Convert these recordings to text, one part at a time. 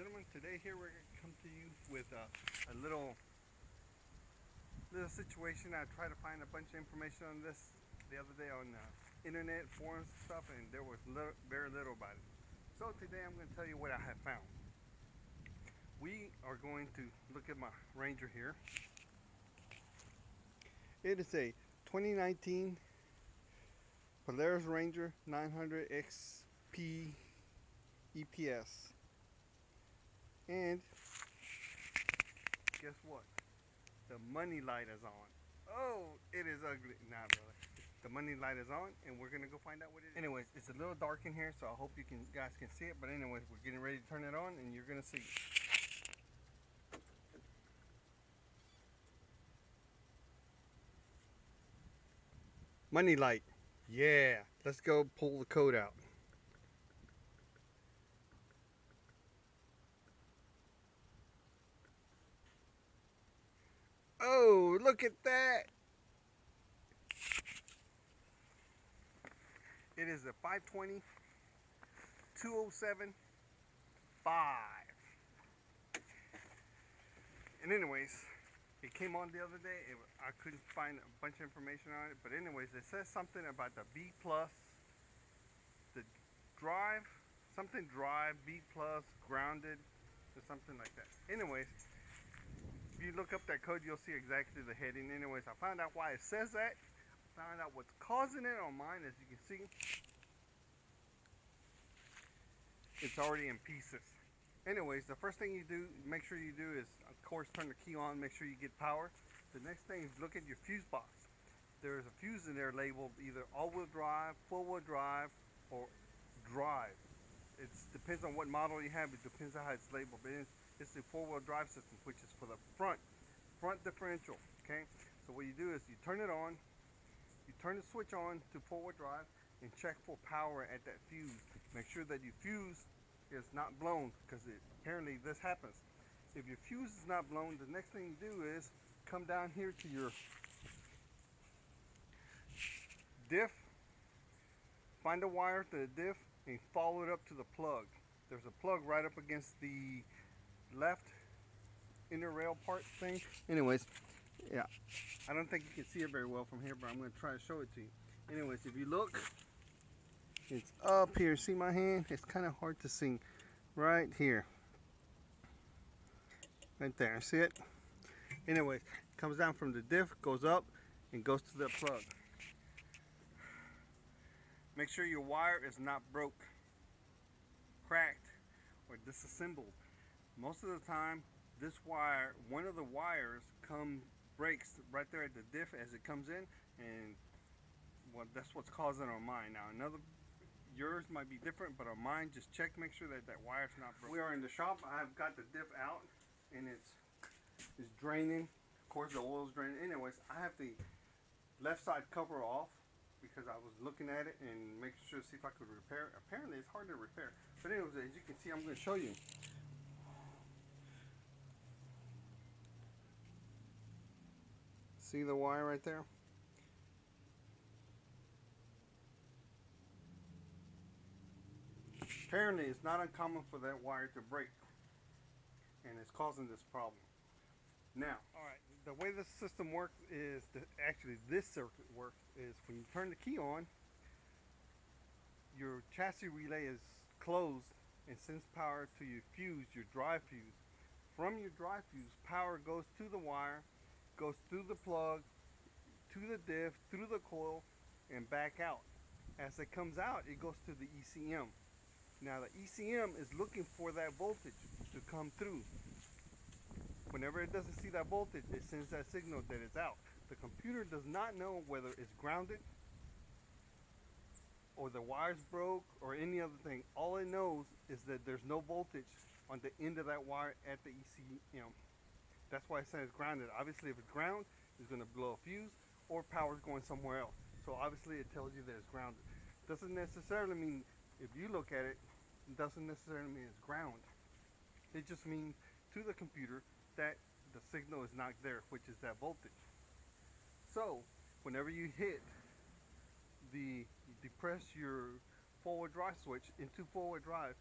gentlemen, today here we're going to come to you with a little situation. I tried to find a bunch of information on this the other day on internet forums and stuff, and there was very little about it. So today I'm going to tell you what I have found. We are going to look at my Ranger here. It is a 2019 Polaris Ranger 900 XP EPS. And guess what? The money light is on. Oh, it is ugly. Nah, brother. The money light is on, and we're gonna go find out what it is. Anyways, it's a little dark in here, so I hope you guys can see it. But anyways, we're getting ready to turn it on, and you're gonna see. Money light. Yeah. Let's go pull the code out. Oh, look at that. It is a 520 207 5. And anyways, it came on the other day. I couldn't find a bunch of information on it, but anyways, it says something about the B plus, the drive, something drive, B plus, grounded, or something like that. Anyways, if you look up that code, you'll see exactly the heading. Anyways, I found out why it says that. I found out what's causing it on mine. As you can see, it's already in pieces. Anyways, the first thing you do, make sure you do is, of course, turn the key on, make sure you get power. The next thing is look at your fuse box. There's a fuse in there labeled either all-wheel drive, four-wheel drive, or drive. It depends on what model you have. It depends on how it's labeled. But it's the four-wheel drive system, which is for the front differential. Okay. So what you do is you turn it on, you turn the switch on to four-wheel drive, and check for power at that fuse. Make sure that your fuse is not blown, because apparently this happens. If your fuse is not blown, the next thing you do is come down here to your diff, find a wire to the diff, and follow it up to the plug. There's a plug right up against the left inner rail part thing. Anyways, yeah, I don't think you can see it very well from here, but I'm going to try to show it to you. Anyways, if you look, it's up here. See my hand? It's kind of hard to see. Right here. Right there. See it? Anyways, it comes down from the diff, goes up, and goes to the plug. Make sure your wire is not broke, cracked, or disassembled. Most of the time, this wire, one of the wires breaks right there at the diff as it comes in, and well, that's what's causing it on mine. Now yours might be different, but on mine, just check, make sure that wire's not broken. We are in the shop. I've got the diff out, and it's draining. Of course, the oil's draining. Anyways, I have the left side cover off because I was looking at it and making sure to see if I could repair it. Apparently, it's hard to repair. But anyways, as you can see, I'm going to show you. See the wire right there? Apparently, it's not uncommon for that wire to break, and it's causing this problem. Now, alright, the way this system works is, actually this circuit works, is when you turn the key on, your chassis relay is closed and sends power to your fuse, your drive fuse. From your drive fuse, power goes to the wire, goes through the plug, to the diff, through the coil, and back out. As it comes out, it goes to the ECM. Now the ECM is looking for that voltage to come through. Whenever it doesn't see that voltage, it sends that signal that it's out. The computer does not know whether it's grounded or the wire's broke or any other thing. All it knows is that there's no voltage on the end of that wire at the ECM. That's why it says grounded. Obviously, if it's ground, it's going to blow a fuse, or power's going somewhere else. So obviously it tells you that it's grounded. Doesn't necessarily mean, if you look at it, doesn't necessarily mean it's ground. It just means to the computer that the signal is not there, which is that voltage. So whenever you depress your forward drive switch into forward drive,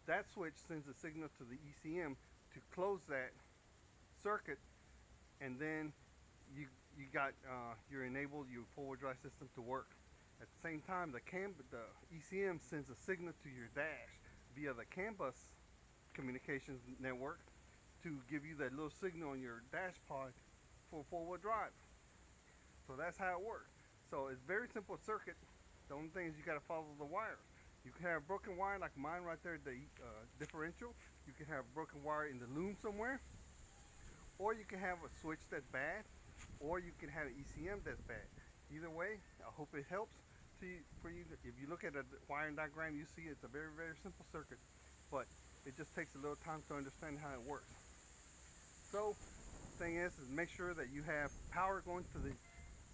that switch sends a signal to the ECM to close that circuit, and then you you're enabled your four-wheel drive system to work. At the same time, the ECM sends a signal to your dash via the CAN bus communications network to give you that little signal on your dash pod for four-wheel drive. So that's how it works. So it's very simple circuit. The only thing is you got to follow the wires. You can have broken wire like mine right there, the differential. You can have broken wire in the loom somewhere, or you can have a switch that's bad, or you can have an ECM that's bad. Either way, I hope it helps for you. If you look at a wiring diagram, you see it's a very, very simple circuit, but it just takes a little time to understand how it works. So the thing is make sure that you have power going to the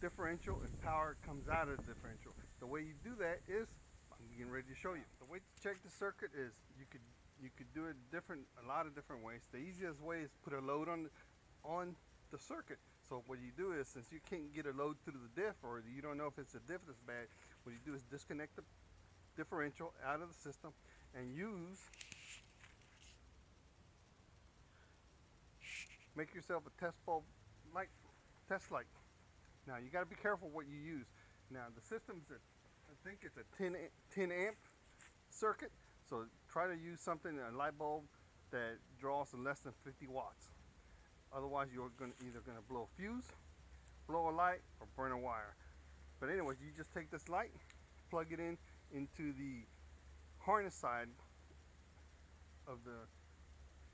differential and power comes out of the differential. The way you do that is, I'm getting ready to show you. The way to check the circuit is you could do it a lot of different ways. The easiest way is put a load on the circuit. So what you do is, since you can't get a load through the diff, or you don't know if it's a diff that's bad, what you do is disconnect the differential out of the system and make yourself a test light. Now you got to be careful what you use. Now the system's I think it's a 10 amp circuit, so try to use something, a light bulb that draws less than 50 watts. Otherwise you're either going to blow a fuse, blow a light, or burn a wire. But anyways, you just take this light, plug it into the harness side of the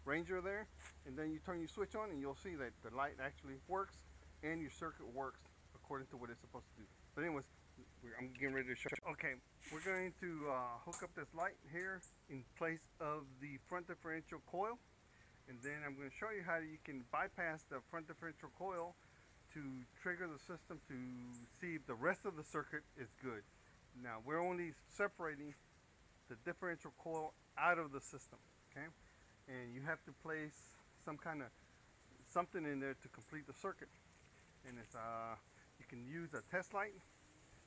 Ranger there, and then you turn your switch on and you'll see that the light actually works and your circuit works according to what it's supposed to do. But anyways, I'm getting ready to show you. Okay, we're going to hook up this light here in place of the front differential coil, and then I'm going to show you how you can bypass the front differential coil to trigger the system to see if the rest of the circuit is good. Now we're only separating the differential coil out of the system, okay? And you have to place something in there to complete the circuit. And it's you can use a test light.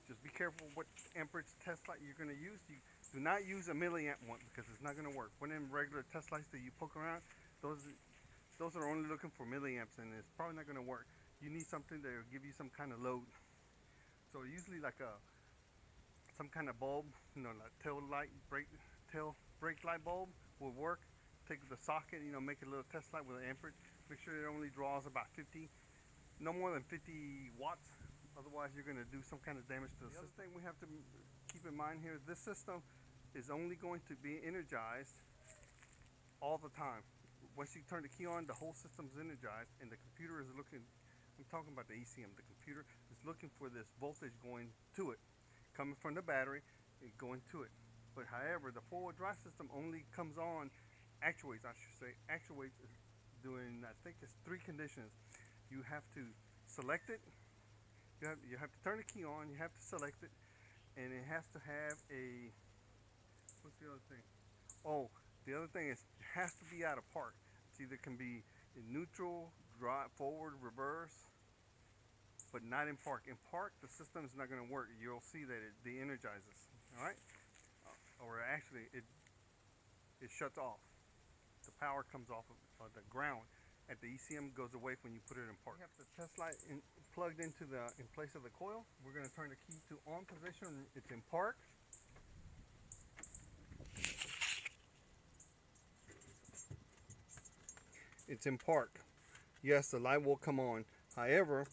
Just be careful what amperage test light you're going to use. You do not use a milliamp one because it's not going to work. One of them regular test lights that you poke around, those are only looking for milliamps, and it's probably not going to work. You need something that will give you some kind of load. So usually like some kind of bulb, like tail brake light bulb will work. Take the socket, make a little test light with an amperage. Make sure it only draws about 50, no more than 50 watts. Otherwise you're going to do some kind of damage to the system. The other thing we have to keep in mind here, this system is only going to be energized all the time. Once you turn the key on, the whole system's energized, and the computer is looking, I'm talking about the ECM, the computer is looking for this voltage going to it, coming from the battery and going to it. But however, the four-wheel drive system only comes on, actuates doing, I think it's 3 conditions. You have to select it, you have to turn the key on, you have to select it, and it has to have a, what's the other thing? Oh, the other thing is it has to be out of park. It either can be in neutral, drive, forward, reverse, but not in park. In park, the system is not going to work. You'll see that it de-energizes, all right? Or actually, it shuts off. The power comes off of the ground. At the ECM goes away when you put it in park. We have the test light plugged into in place of the coil. We're going to turn the key to on position. It's in park. It's in park. Yes, the light will come on. However,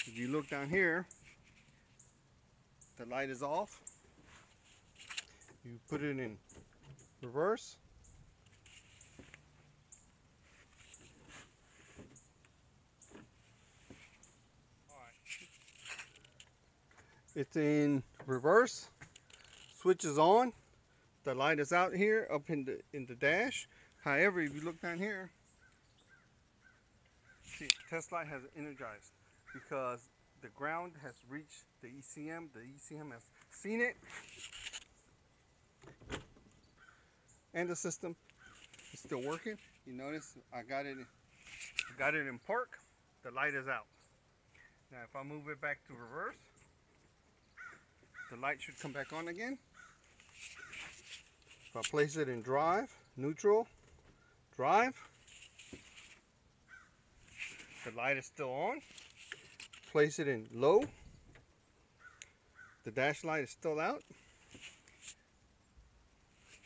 if you look down here, the light is off. You put it in reverse. It's in reverse. Switch is on. The light is out here up in the dash. However, if you look down here, see, test light has energized because the ground has reached the ECM. The ECM has seen it, and the system is still working. You notice I got it in park. The light is out. Now if I move it back to reverse, the light should come back on again. If I place it in drive, neutral, drive, the light is still on. Place it in low, the dash light is still out.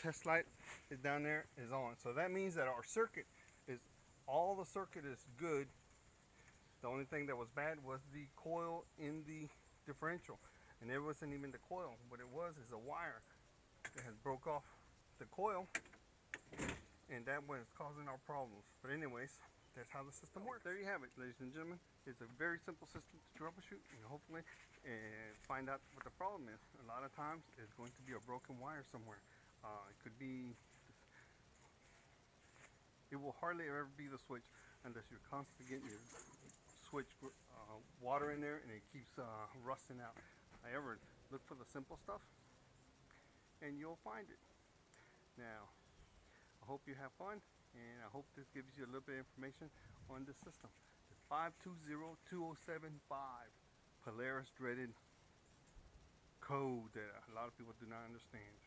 Test light is down there, is on. So that means that our circuit is, all the circuit is good. The only thing that was bad was the coil in the differential. And it wasn't even the coil. What it was is a wire that has broke off the coil, and that was causing our problems. But anyways, that's how the system works. There you have it, ladies and gentlemen. It's a very simple system to troubleshoot and hopefully find out what the problem is. A lot of times it's going to be a broken wire somewhere. It could be, it will hardly ever be the switch unless you're constantly getting your switch water in there and it keeps rusting out. However, look for the simple stuff and you'll find it. Now, I hope you have fun, and I hope this gives you a little bit of information on this system. The 520-2075 Polaris dreaded code that a lot of people do not understand.